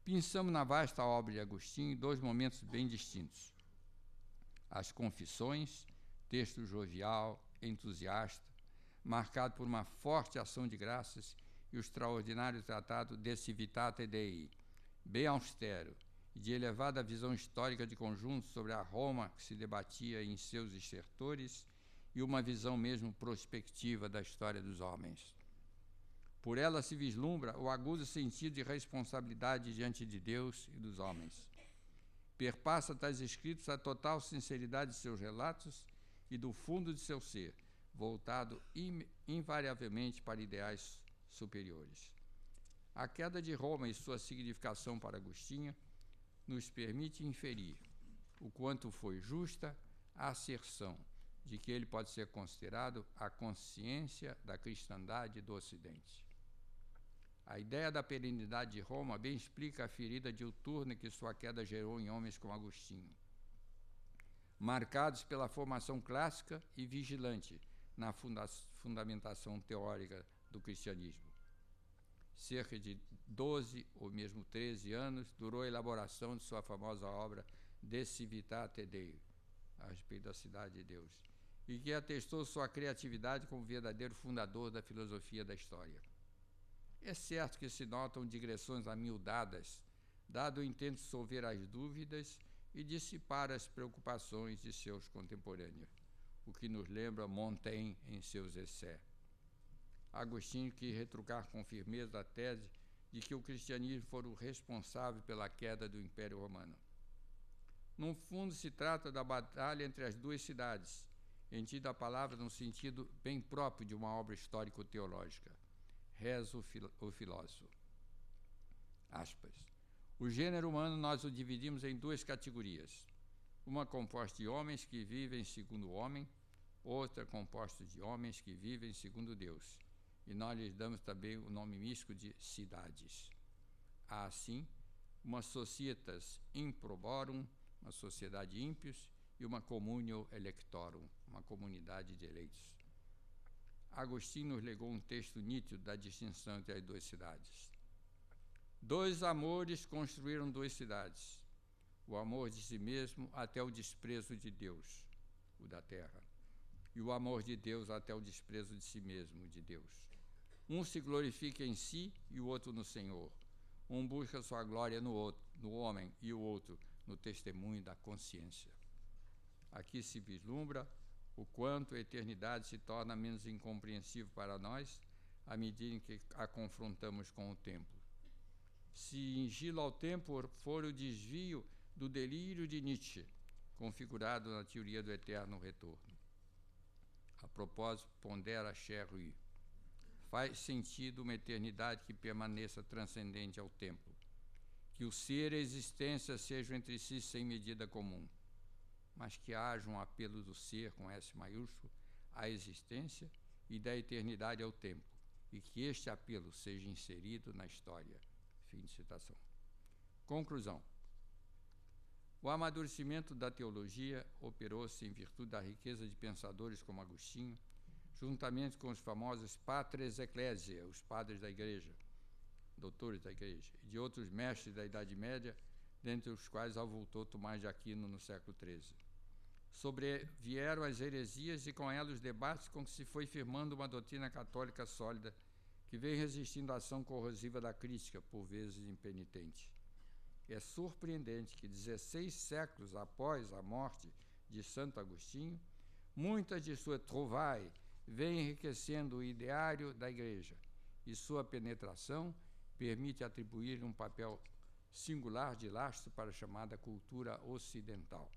B: Pensamos na vasta obra de Agostinho em dois momentos bem distintos. As Confissões, texto jovial, entusiasta, marcado por uma forte ação de graças, e o extraordinário tratado De Civitate Dei, bem austero e de elevada visão histórica de conjunto sobre a Roma que se debatia em seus estertores e uma visão mesmo prospectiva da história dos homens. Por ela se vislumbra o agudo sentido de responsabilidade diante de Deus e dos homens. Perpassa tais escritos a total sinceridade de seus relatos e do fundo de seu ser, voltado invariavelmente para ideais superiores. A queda de Roma e sua significação para Agostinho nos permite inferir o quanto foi justa a asserção de que ele pode ser considerado a consciência da cristandade do Ocidente. A ideia da perenidade de Roma bem explica a ferida diuturna que sua queda gerou em homens como Agostinho, marcados pela formação clássica e vigilante na fundamentação teórica do cristianismo. Cerca de 12 ou mesmo 13 anos durou a elaboração de sua famosa obra De Civitate Dei, a respeito da cidade de Deus, e que atestou sua criatividade como verdadeiro fundador da filosofia da história. É certo que se notam digressões amiudadas, dado o intento de solver as dúvidas e dissipar as preocupações de seus contemporâneos, o que nos lembra Montaigne em seus essais. Agostinho quis retrucar com firmeza a tese de que o cristianismo foi o responsável pela queda do Império Romano. No fundo, se trata da batalha entre as duas cidades, entendida a palavra no sentido bem próprio de uma obra histórico-teológica. Reza o filósofo. Aspas. O gênero humano nós o dividimos em duas categorias. Uma composta de homens que vivem segundo o homem, outra composta de homens que vivem segundo Deus. E nós lhes damos também o nome místico de cidades. Há, assim, uma societas improborum, uma sociedade de ímpios, e uma communio electorum, uma comunidade de eleitos. Agostinho nos legou um texto nítido da distinção entre as duas cidades. Dois amores construíram duas cidades, o amor de si mesmo até o desprezo de Deus, o da terra, e o amor de Deus até o desprezo de si mesmo, de Deus. Um se glorifica em si e o outro no Senhor. Um busca sua glória no outro, no homem, e o outro no testemunho da consciência. Aqui se vislumbra o quanto a eternidade se torna menos incompreensível para nós à medida em que a confrontamos com o tempo. Se ingilo ao tempo for o desvio do delírio de Nietzsche, configurado na teoria do eterno retorno. A propósito, pondera Cherry, faz sentido uma eternidade que permaneça transcendente ao tempo, que o ser e a existência sejam entre si sem medida comum, mas que haja um apelo do ser, com S maiúsculo, à existência e da eternidade ao tempo, e que este apelo seja inserido na história. Fim de citação. Conclusão. O amadurecimento da teologia operou-se em virtude da riqueza de pensadores como Agostinho, juntamente com os famosos patres ecclesiae, os padres da igreja, doutores da igreja, e de outros mestres da Idade Média, dentre os quais avultou Tomás de Aquino no século XIII. Sobrevieram as heresias e com elas os debates com que se foi firmando uma doutrina católica sólida, que vem resistindo à ação corrosiva da crítica, por vezes impenitente. É surpreendente que 16 séculos após a morte de Santo Agostinho, muitas de suas trouvailles vêm enriquecendo o ideário da Igreja, e sua penetração permite atribuir um papel singular de lastro para a chamada cultura ocidental.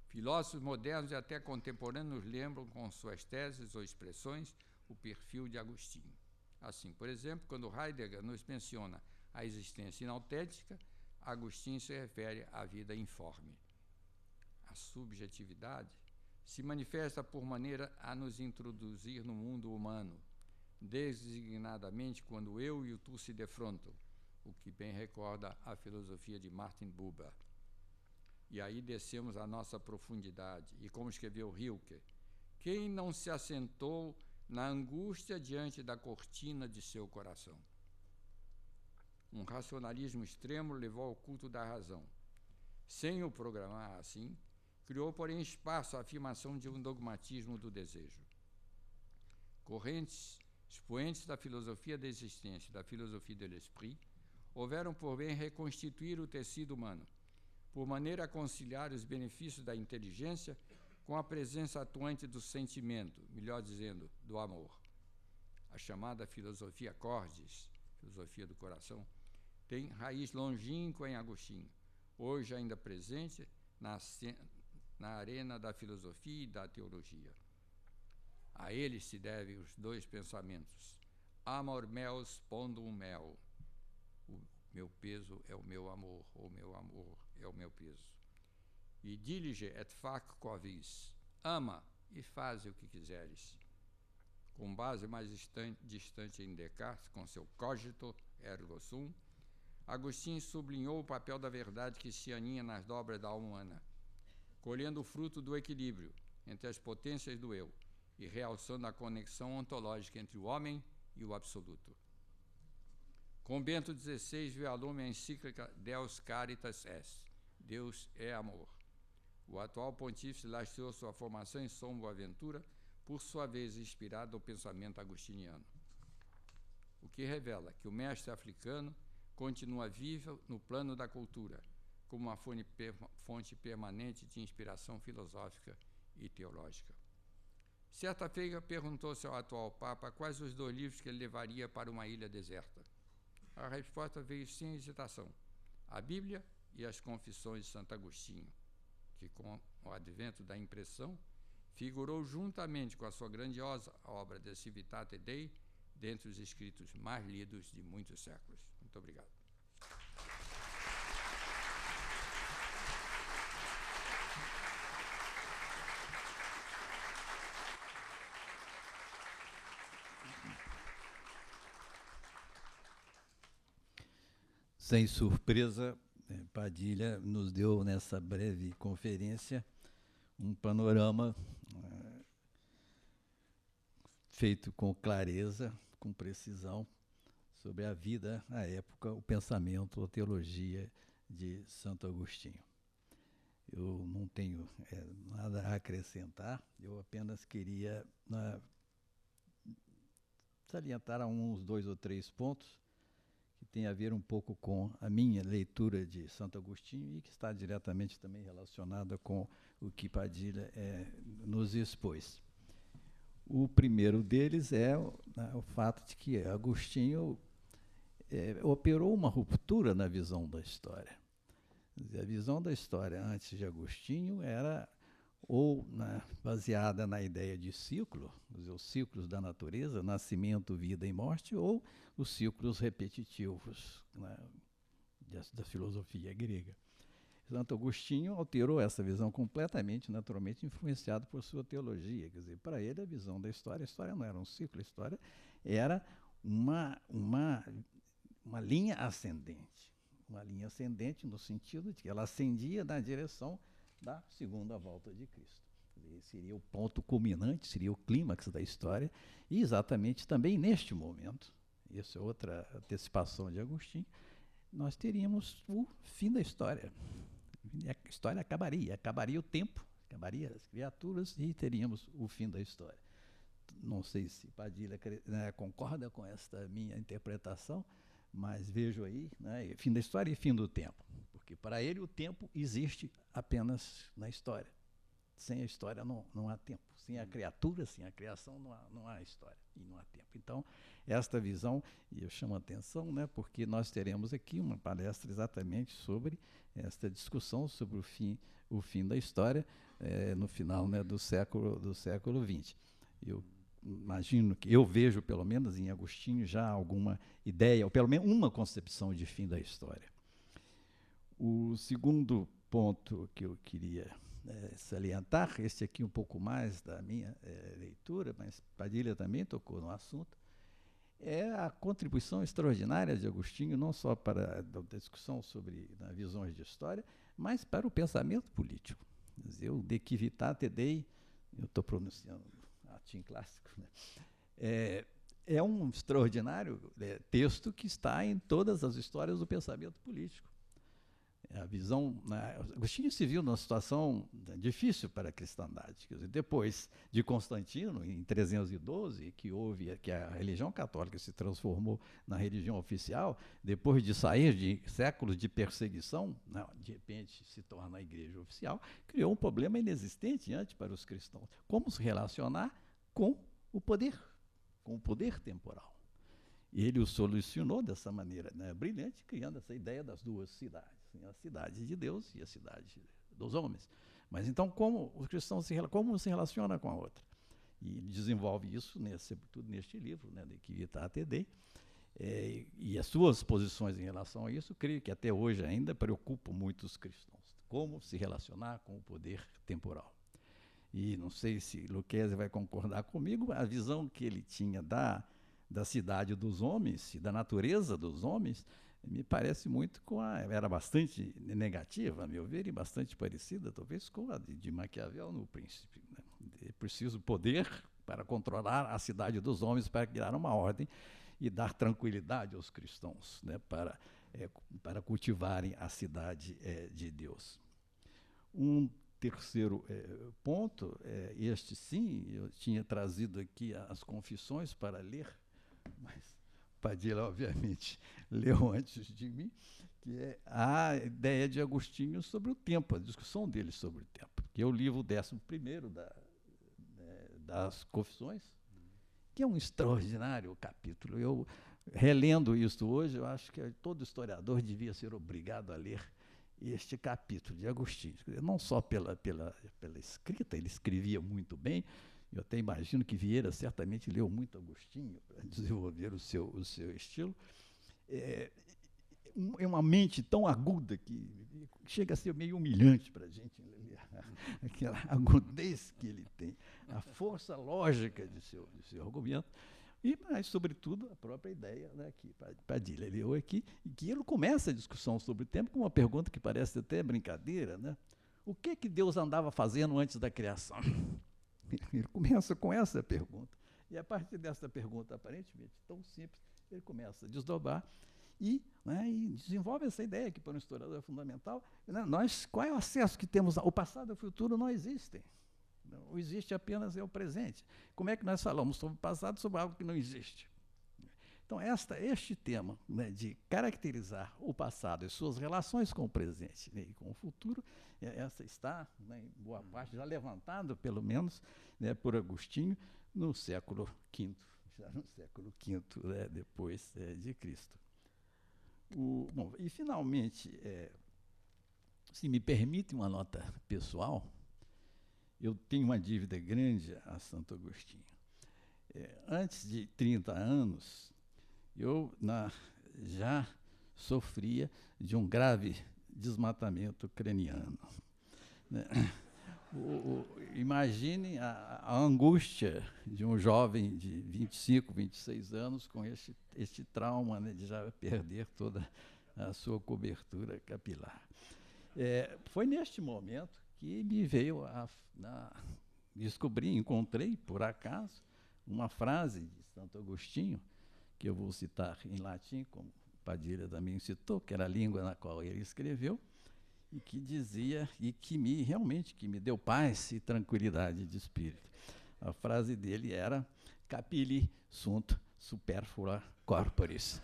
B: Filósofos modernos e até contemporâneos lembram com suas teses ou expressões o perfil de Agostinho. Assim, por exemplo, quando Heidegger nos menciona a existência inautêntica, Agostinho se refere à vida informe. A subjetividade se manifesta por maneira a nos introduzir no mundo humano, designadamente quando o eu e o tu se defrontam, o que bem recorda a filosofia de Martin Buber. E aí descemos a nossa profundidade, e como escreveu Rilke, quem não se assentou na angústia diante da cortina de seu coração? Um racionalismo extremo levou ao culto da razão. Sem o programar assim, criou, porém, espaço à afirmação de um dogmatismo do desejo. Correntes expoentes da filosofia da existência e da filosofia de l'esprit houveram por bem reconstituir o tecido humano, por maneira a conciliar os benefícios da inteligência com a presença atuante do sentimento, melhor dizendo, do amor. A chamada filosofia cordis, filosofia do coração, tem raiz longínqua em Agostinho, hoje ainda presente na arena da filosofia e da teologia. A ele se devem os dois pensamentos: amor meus pondum mel, o meu peso é o meu amor, ou o meu amor é o meu peso. E dilige et fac quavis, ama e faze o que quiseres. Com base mais distante em Descartes, com seu cogito ergo sum, Agostinho sublinhou o papel da verdade que se aninha nas dobras da alma humana, colhendo o fruto do equilíbrio entre as potências do eu e realçando a conexão ontológica entre o homem e o absoluto. Com Bento XVI veio a lume a encíclica Deus Caritas Est, Deus é amor. O atual pontífice lastreou sua formação em São Boaventura, por sua vez inspirado no pensamento agostiniano, o que revela que o mestre africano continua vivo no plano da cultura, como uma fonte permanente de inspiração filosófica e teológica. Certa feita perguntou-se ao atual Papa quais os 2 livros que ele levaria para uma ilha deserta. A resposta veio sem hesitação: a Bíblia e as Confissões de Santo Agostinho, que, com o advento da impressão, figurou juntamente com a sua grandiosa obra De Civitate Dei dentre os escritos mais lidos de muitos séculos. Muito obrigado.
A: Sem surpresa, Padilha nos deu, nessa breve conferência, um panorama feito com clareza, com precisão, sobre a vida, a época, o pensamento, a teologia de Santo Agostinho. Eu não tenho nada a acrescentar, eu apenas queria salientar uns 2 ou 3 pontos que tem a ver um pouco com a minha leitura de Santo Agostinho e que está diretamente também relacionada com o que Padilha nos expôs. O primeiro deles é o fato de que Agostinho operou uma ruptura na visão da história. A visão da história antes de Agostinho era ou baseada na ideia de ciclo, os ciclos da natureza, nascimento, vida e morte, ou os ciclos repetitivos da filosofia grega. Santo Agostinho alterou essa visão completamente, naturalmente influenciado por sua teologia. Quer dizer, para ele a visão da história, a história não era um ciclo, a história era uma linha ascendente. Uma linha ascendente no sentido de que ela ascendia na direção da segunda volta de Cristo. Esse seria o ponto culminante, seria o clímax da história, e exatamente também neste momento, isso é outra antecipação de Agostinho, nós teríamos o fim da história. A história acabaria o tempo, acabaria as criaturas e teríamos o fim da história. Não sei se Padilha concorda com esta minha interpretação, mas vejo aí, fim da história e fim do tempo, porque para ele o tempo existe apenas na história. Sem a história não há tempo. Sem a criatura, sem a criação, não há história e não há tempo. Então, esta visão, e eu chamo a atenção, porque nós teremos aqui uma palestra exatamente sobre esta discussão sobre o fim da história no final do século XX. Eu imagino que eu vejo, pelo menos em Agostinho, já alguma ideia, ou pelo menos uma concepção de fim da história. O segundo ponto que eu queria salientar, este aqui um pouco mais da minha leitura, mas Padilha também tocou no assunto, é a contribuição extraordinária de Agostinho, não só para a discussão sobre visões de história, mas para o pensamento político. Quer dizer, o De Civitate Dei, eu estou pronunciando latim clássico, né? É um extraordinário texto que está em todas as histórias do pensamento político. A visão, Agostinho se viu numa situação difícil para a cristandade. Quer dizer, depois de Constantino, em 312, que a religião católica se transformou na religião oficial, depois de sair de séculos de perseguição, de repente se torna a igreja oficial, criou um problema inexistente antes para os cristãos. Como se relacionar com o poder temporal. E ele o solucionou dessa maneira, né, brilhante, criando essa ideia das duas cidades. A cidade de Deus e a cidade dos homens. Mas então, como os cristãos como se relaciona com a outra? E ele desenvolve isso, sobretudo neste livro, né, De Civitate Dei, e as suas posições em relação a isso, creio que até hoje ainda preocupam muito os cristãos. Como se relacionar com o poder temporal. E não sei se Lucchesi vai concordar comigo, a visão que ele tinha da cidade dos homens e da natureza dos homens me parece muito era bastante negativa, a meu ver, e bastante parecida, talvez, com a de Maquiavel no Príncipe. Né? É preciso poder para controlar a cidade dos homens, para criar uma ordem e dar tranquilidade aos cristãos, né? para cultivarem a cidade de Deus. Um terceiro ponto, este sim, eu tinha trazido aqui as confissões para ler, mas Padilha, obviamente, leu antes de mim, que é a ideia de Agostinho sobre o tempo, a discussão dele sobre o tempo, que é o livro 11º das Confissões, que é um extraordinário capítulo. Eu, relendo isso hoje, eu acho que todo historiador devia ser obrigado a ler este capítulo de Agostinho, não só pela escrita, ele escrevia muito bem. Eu até imagino que Vieira certamente leu muito Agostinho para desenvolver o seu estilo. É uma mente tão aguda que chega a ser meio humilhante para a gente ler aquela agudez que ele tem, a força lógica de seu argumento, mas, sobretudo, a própria ideia, né, que Padilha leu aqui, e que ele começa a discussão sobre o tempo com uma pergunta que parece até brincadeira, né? O que Deus andava fazendo antes da criação? Ele começa com essa pergunta. E a partir dessa pergunta, aparentemente tão simples, ele começa a desdobrar e desenvolve essa ideia que para um historiador é fundamental. Né, qual é o acesso que temos? O passado e o futuro não existem. Não existe apenas o presente. Como é que nós falamos sobre o passado, sobre algo que não existe? Então, este tema, né, de caracterizar o passado e suas relações com o presente, né, e com o futuro, essa está, né, em boa parte, já levantado, pelo menos, né, por Agostinho, no século V, já no século V, né, depois de Cristo. Bom, e, finalmente, se me permite uma nota pessoal, eu tenho uma dívida grande a Santo Agostinho. Antes de 30 anos, eu já sofria de um grave desmatamento craniano. Né? Imagine a angústia de um jovem de 25, 26 anos com este trauma, né, de já perder toda a sua cobertura capilar. Foi neste momento que me veio encontrei, por acaso, uma frase de Santo Agostinho, que eu vou citar em latim, como Padilha também citou, que era a língua na qual ele escreveu, e que dizia, e que realmente me deu paz e tranquilidade de espírito. A frase dele era: capilli sunt superflua corporis.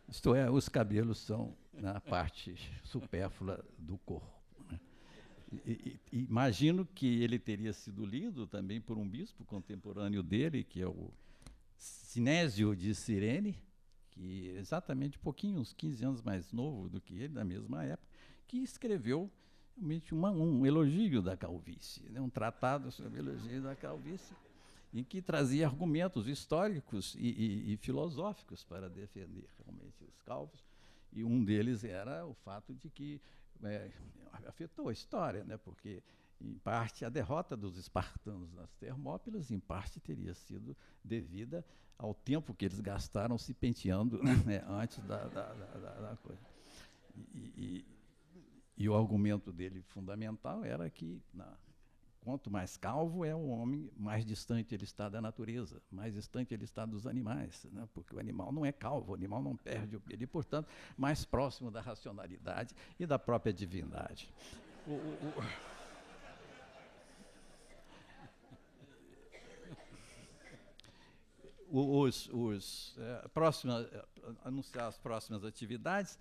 A: Isto é, os cabelos são na parte supérflua do corpo. Né? Imagino que ele teria sido lido também por um bispo contemporâneo dele, que é o Sinésio de Cirene, que é exatamente uns 15 anos mais novo do que ele, da mesma época, que escreveu realmente um elogio da calvície, né? Um tratado sobre o elogio da calvície, em que trazia argumentos históricos e filosóficos para defender realmente os calvos, e um deles era o fato de que afetou a história, né? Porque, em parte, a derrota dos espartanos nas Termópilas, em parte, teria sido devida ao tempo que eles gastaram se penteando, né, antes da coisa. E o argumento dele fundamental era que, quanto mais calvo é o homem, mais distante ele está da natureza, mais distante ele está dos animais, né? Porque o animal não é calvo, o animal não perde o pelo, e, portanto, mais próximo da racionalidade e da própria divindade. Anunciar as próximas atividades.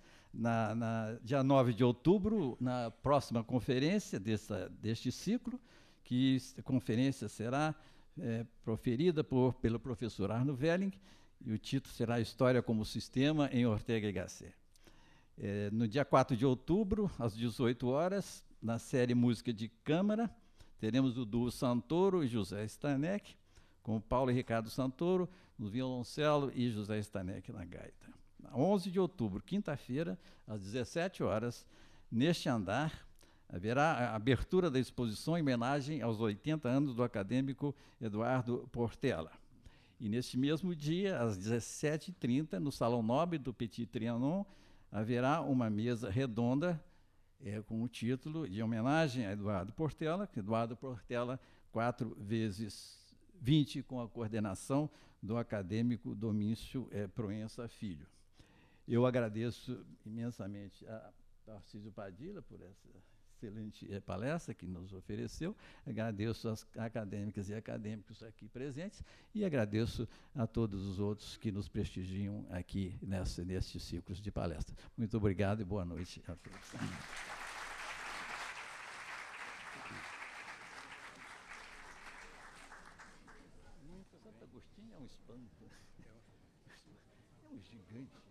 A: Dia 9 de outubro, na próxima conferência deste ciclo, que a conferência será proferida pelo professor Arno Welling, e o título será História como Sistema em Ortega y Gasset. No dia 4 de outubro, às 18 horas, na série Música de Câmara, teremos o duo Santoro e José Stanek, com Paulo e Ricardo Santoro no violoncelo e José Stanek na gaita. 11 de outubro, quinta-feira, às 17 horas, neste andar, haverá a abertura da exposição em homenagem aos 80 anos do acadêmico Eduardo Portela. E neste mesmo dia, às 17h30, no Salão Nobre do Petit Trianon, haverá uma mesa redonda com o título de homenagem a Eduardo Portela, 4x20, com a coordenação do acadêmico Domíncio Proença Filho. Eu agradeço imensamente a Tarcísio Padilha por essa excelente palestra que nos ofereceu, agradeço às acadêmicas e acadêmicos aqui presentes e agradeço a todos os outros que nos prestigiam aqui nestes ciclos de palestra. Muito obrigado e boa noite a todos. Santo Agostinho é um espanto. É um gigante.